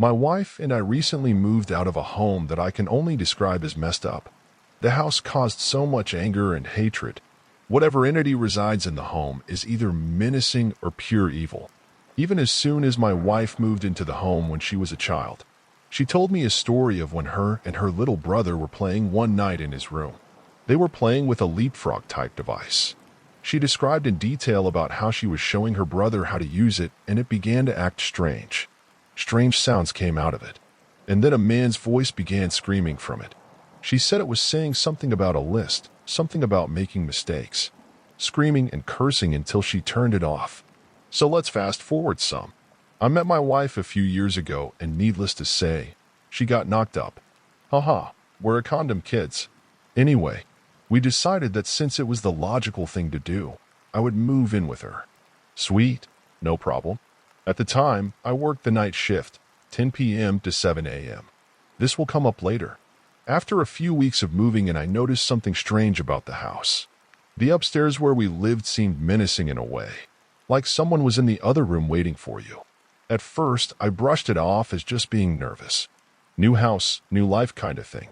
My wife and I recently moved out of a home that I can only describe as messed up. The house caused so much anger and hatred. Whatever entity resides in the home is either menacing or pure evil. Even as soon as my wife moved into the home when she was a child, she told me a story of when her and her little brother were playing one night in his room. They were playing with a leapfrog-type device. She described in detail about how she was showing her brother how to use it, and it began to act strange. Strange sounds came out of it, and then a man's voice began screaming from it. She said it was saying something about a list, something about making mistakes, screaming and cursing until she turned it off. So let's fast forward some. I met my wife a few years ago, and needless to say, she got knocked up. Haha, we're a condom kids. Anyway, we decided that since it was the logical thing to do, I would move in with her. Sweet, no problem. At the time, I worked the night shift, 10 p.m. to 7 a.m. This will come up later. After a few weeks of moving in, I noticed something strange about the house. The upstairs where we lived seemed menacing in a way, like someone was in the other room waiting for you. At first, I brushed it off as just being nervous. New house, new life kind of thing.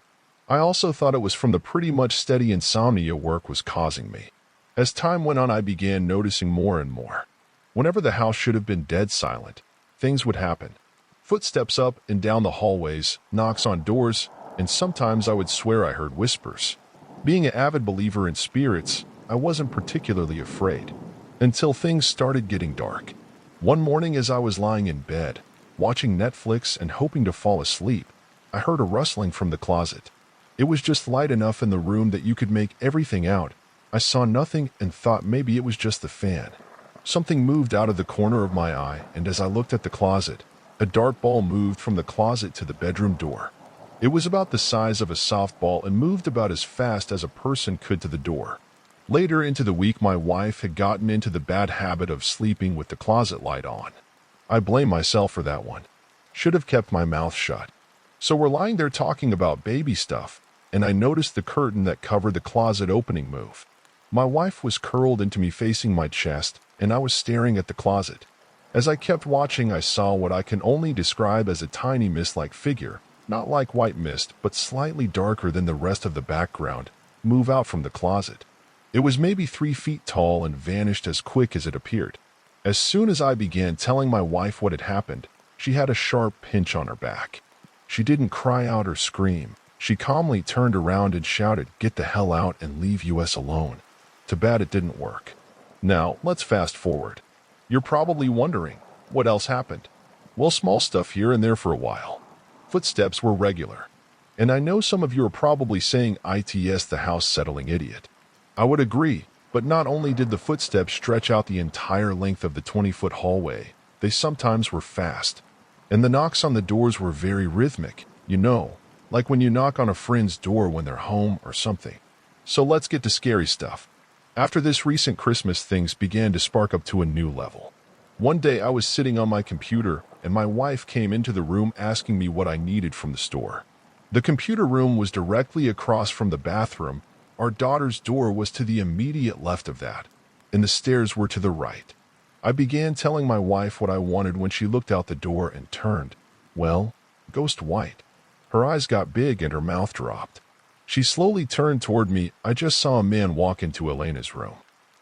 I also thought it was from the pretty much steady insomnia work was causing me. As time went on, I began noticing more and more. Whenever the house should have been dead silent, things would happen. Footsteps up and down the hallways, knocks on doors, and sometimes I would swear I heard whispers. Being an avid believer in spirits, I wasn't particularly afraid, until things started getting dark. One morning as I was lying in bed, watching Netflix and hoping to fall asleep, I heard a rustling from the closet. It was just light enough in the room that you could make everything out. I saw nothing and thought maybe it was just the fan. Something moved out of the corner of my eye, and as I looked at the closet, a dart ball moved from the closet to the bedroom door. It was about the size of a softball and moved about as fast as a person could to the door. Later into the week, my wife had gotten into the bad habit of sleeping with the closet light on. I blame myself for that one. Should have kept my mouth shut. So we're lying there talking about baby stuff, and I noticed the curtain that covered the closet opening move. My wife was curled into me facing my chest, and I was staring at the closet. As I kept watching, I saw what I can only describe as a tiny mist-like figure, not like white mist, but slightly darker than the rest of the background, move out from the closet. It was maybe 3 feet tall and vanished as quick as it appeared. As soon as I began telling my wife what had happened, she had a sharp pinch on her back. She didn't cry out or scream. She calmly turned around and shouted, "Get the hell out and leave us alone." Too bad it didn't work. Now, let's fast forward. You're probably wondering, what else happened? Well, small stuff here and there for a while. Footsteps were regular. And I know some of you are probably saying, "ITS, the house settling idiot." I would agree, but not only did the footsteps stretch out the entire length of the 20-foot hallway, they sometimes were fast. And the knocks on the doors were very rhythmic, like when you knock on a friend's door when they're home or something. So let's get to scary stuff. After this recent Christmas, things began to spark up to a new level. One day I was sitting on my computer, and my wife came into the room asking me what I needed from the store. The computer room was directly across from the bathroom. Our daughter's door was to the immediate left of that, and the stairs were to the right. I began telling my wife what I wanted when she looked out the door and turned, ghost white. Her eyes got big and her mouth dropped. She slowly turned toward me. I just saw a man walk into Elena's room.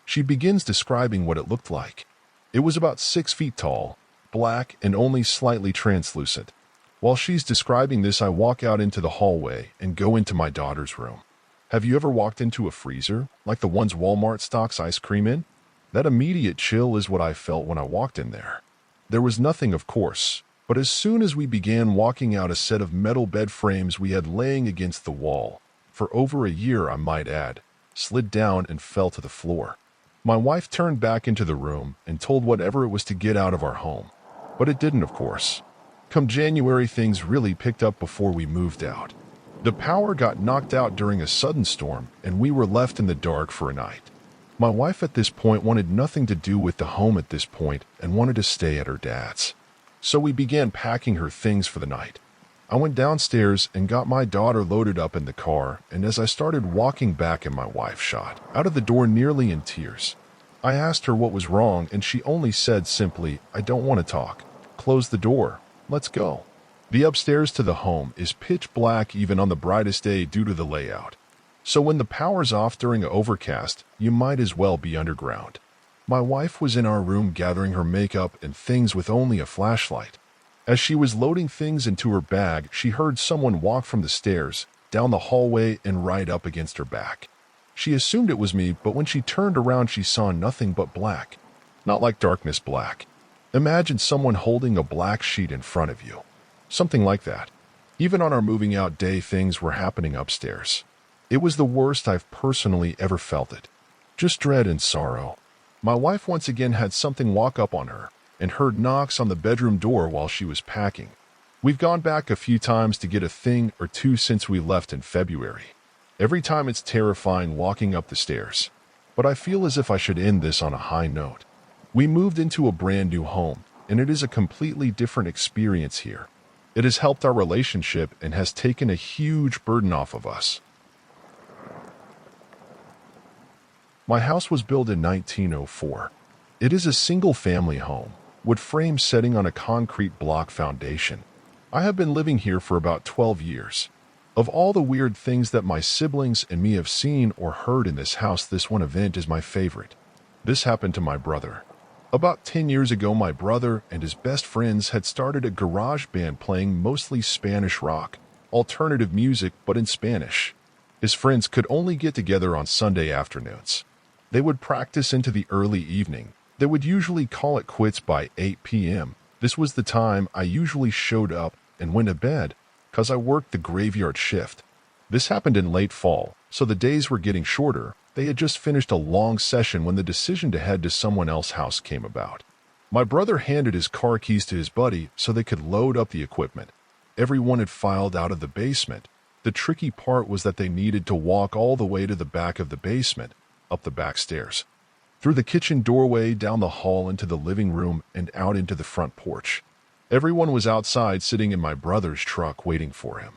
She begins describing what it looked like. It was about 6 feet tall, black, and only slightly translucent. While she's describing this, I walk out into the hallway and go into my daughter's room. Have you ever walked into a freezer, like the ones Walmart stocks ice cream in? That immediate chill is what I felt when I walked in there. There was nothing, of course, but as soon as we began walking out, a set of metal bed frames we had laying against the wall, for over a year I might add, slid down and fell to the floor. My wife turned back into the room and told whatever it was to get out of our home. But it didn't, of course. Come January, things really picked up before we moved out. The power got knocked out during a sudden storm, and we were left in the dark for a night. My wife at this point wanted nothing to do with the home at this point and wanted to stay at her dad's. So we began packing her things for the night. I went downstairs and got my daughter loaded up in the car, and as I started walking back, and my wife shot out of the door nearly in tears. I asked her what was wrong, and she only said simply, "I don't want to talk. Close the door. Let's go." The upstairs to the home is pitch black even on the brightest day due to the layout. So when the power's off during an overcast, you might as well be underground. My wife was in our room gathering her makeup and things with only a flashlight. As she was loading things into her bag, she heard someone walk from the stairs, down the hallway, and right up against her back. She assumed it was me, but when she turned around she saw nothing but black. Not like darkness black. Imagine someone holding a black sheet in front of you. Something like that. Even on our moving out day, things were happening upstairs. It was the worst I've personally ever felt it. Just dread and sorrow. My wife once again had something walk up on her and heard knocks on the bedroom door while she was packing. We've gone back a few times to get a thing or two since we left in February. Every time it's terrifying walking up the stairs. But I feel as if I should end this on a high note. We moved into a brand new home, and it is a completely different experience here. It has helped our relationship and has taken a huge burden off of us. My house was built in 1904. It is a single-family home, wood frame setting on a concrete block foundation. I have been living here for about 12 years. Of all the weird things that my siblings and me have seen or heard in this house, this one event is my favorite. This happened to my brother. About 10 years ago, my brother and his best friends had started a garage band playing mostly Spanish rock, alternative music, but in Spanish. His friends could only get together on Sunday afternoons. They would practice into the early evening. They would usually call it quits by 8 p.m. This was the time I usually showed up and went to bed, because I worked the graveyard shift. This happened in late fall, so the days were getting shorter. They had just finished a long session when the decision to head to someone else's house came about. My brother handed his car keys to his buddy so they could load up the equipment. Everyone had filed out of the basement. The tricky part was that they needed to walk all the way to the back of the basement, up the back stairs, through the kitchen doorway, down the hall into the living room, and out into the front porch. Everyone was outside sitting in my brother's truck waiting for him.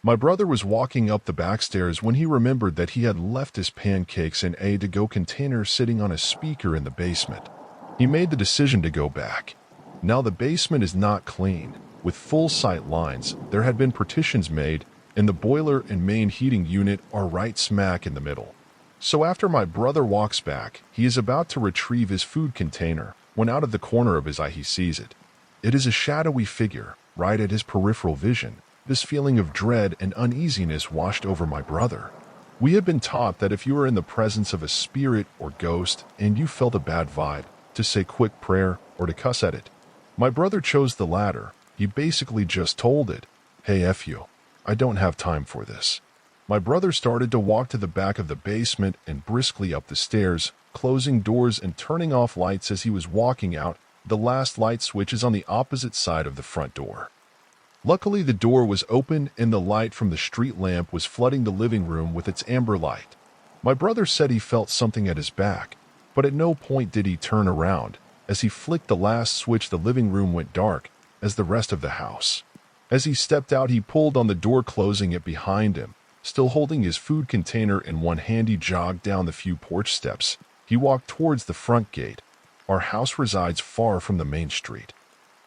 My brother was walking up the back stairs when he remembered that he had left his pancakes in a to-go container sitting on a speaker in the basement. He made the decision to go back. Now the basement is not clean. With full sight lines, there had been partitions made, and the boiler and main heating unit are right smack in the middle. So after my brother walks back, he is about to retrieve his food container when out of the corner of his eye he sees it. It is a shadowy figure, right at his peripheral vision. This feeling of dread and uneasiness washed over my brother. We had been taught that if you are in the presence of a spirit or ghost and you felt a bad vibe, to say quick prayer or to cuss at it. My brother chose the latter. He basically just told it, "Hey, F you. I don't have time for this." My brother started to walk to the back of the basement and briskly up the stairs, closing doors and turning off lights as he was walking out. The last light switch is on the opposite side of the front door. Luckily, the door was open and the light from the street lamp was flooding the living room with its amber light. My brother said he felt something at his back, but at no point did he turn around. As he flicked the last switch, the living room went dark, as the rest of the house. As he stepped out, he pulled on the door, closing it behind him. Still holding his food container in one hand, he jogged down the few porch steps. He walked towards the front gate. Our house resides far from the main street,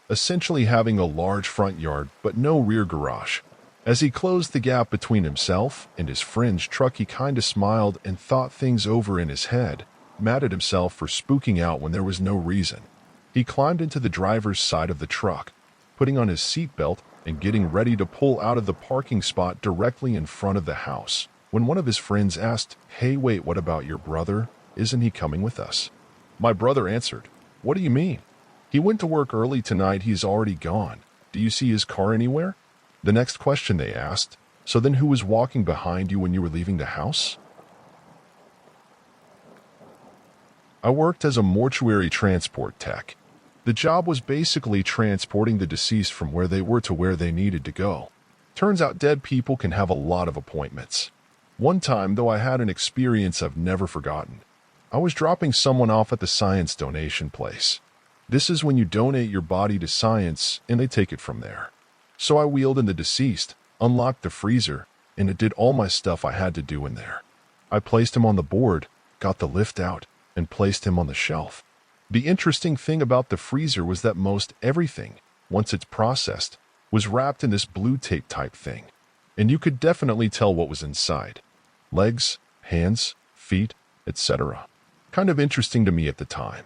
essentially having a large front yard but no rear garage. As he closed the gap between himself and his friend's truck, he kinda smiled and thought things over in his head, mad at himself for spooking out when there was no reason. He climbed into the driver's side of the truck, putting on his seatbelt and getting ready to pull out of the parking spot directly in front of the house, when one of his friends asked, "Hey, wait, what about your brother? Isn't he coming with us?" My brother answered, "What do you mean? He went to work early tonight. He's already gone. Do you see his car anywhere?" The next question they asked, "So then who was walking behind you when you were leaving the house?" I worked as a mortuary transport tech. The job was basically transporting the deceased from where they were to where they needed to go. Turns out dead people can have a lot of appointments. One time, though, I had an experience I've never forgotten. I was dropping someone off at the science donation place. This is when you donate your body to science and they take it from there. So I wheeled in the deceased, unlocked the freezer, and it did all my stuff I had to do in there. I placed him on the board, got the lift out, and placed him on the shelf. The interesting thing about the freezer was that most everything, once it's processed, was wrapped in this blue tape type thing, and you could definitely tell what was inside. Legs, hands, feet, etc. Kind of interesting to me at the time.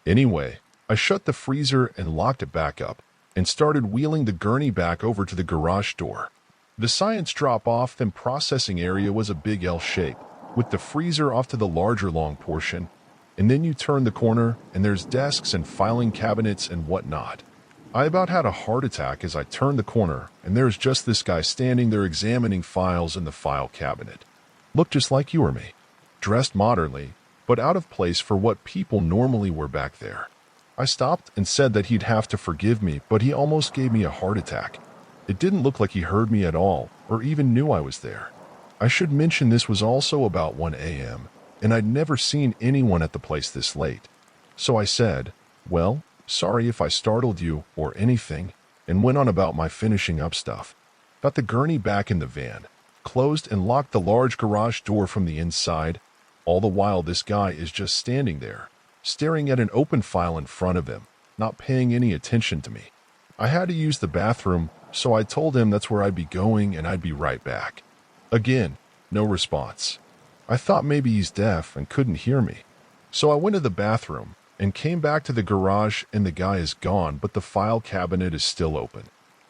Anyway, I shut the freezer and locked it back up, and started wheeling the gurney back over to the garage door. The science drop-off then processing area was a big L shape, with the freezer off to the larger long portion, and then you turn the corner and there's desks and filing cabinets and whatnot. I about had a heart attack as I turned the corner, and there's just this guy standing there examining files in the file cabinet. Looked just like you or me, dressed modernly, but out of place for what people normally wear back there. I stopped and said that he'd have to forgive me, but he almost gave me a heart attack. It didn't look like he heard me at all, or even knew I was there. I should mention this was also about 1 a.m., and I'd never seen anyone at the place this late. So I said, "Well, sorry if I startled you or anything," and went on about my finishing up stuff. Got the gurney back in the van, closed and locked the large garage door from the inside. All the while this guy is just standing there, staring at an open file in front of him, not paying any attention to me. I had to use the bathroom, so I told him that's where I'd be going and I'd be right back. Again, no response. I thought maybe he's deaf and couldn't hear me. So I went to the bathroom and came back to the garage, and the guy is gone, but the file cabinet is still open.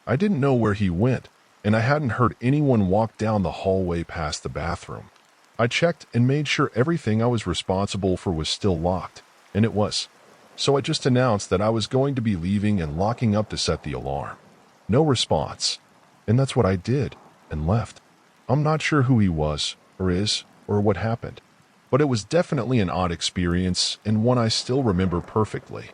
I didn't know where he went, and I hadn't heard anyone walk down the hallway past the bathroom. I checked and made sure everything I was responsible for was still locked, and it was. So I just announced that I was going to be leaving and locking up to set the alarm. No response. And that's what I did, and left. I'm not sure who he was, or is, or what happened. But it was definitely an odd experience, and one I still remember perfectly.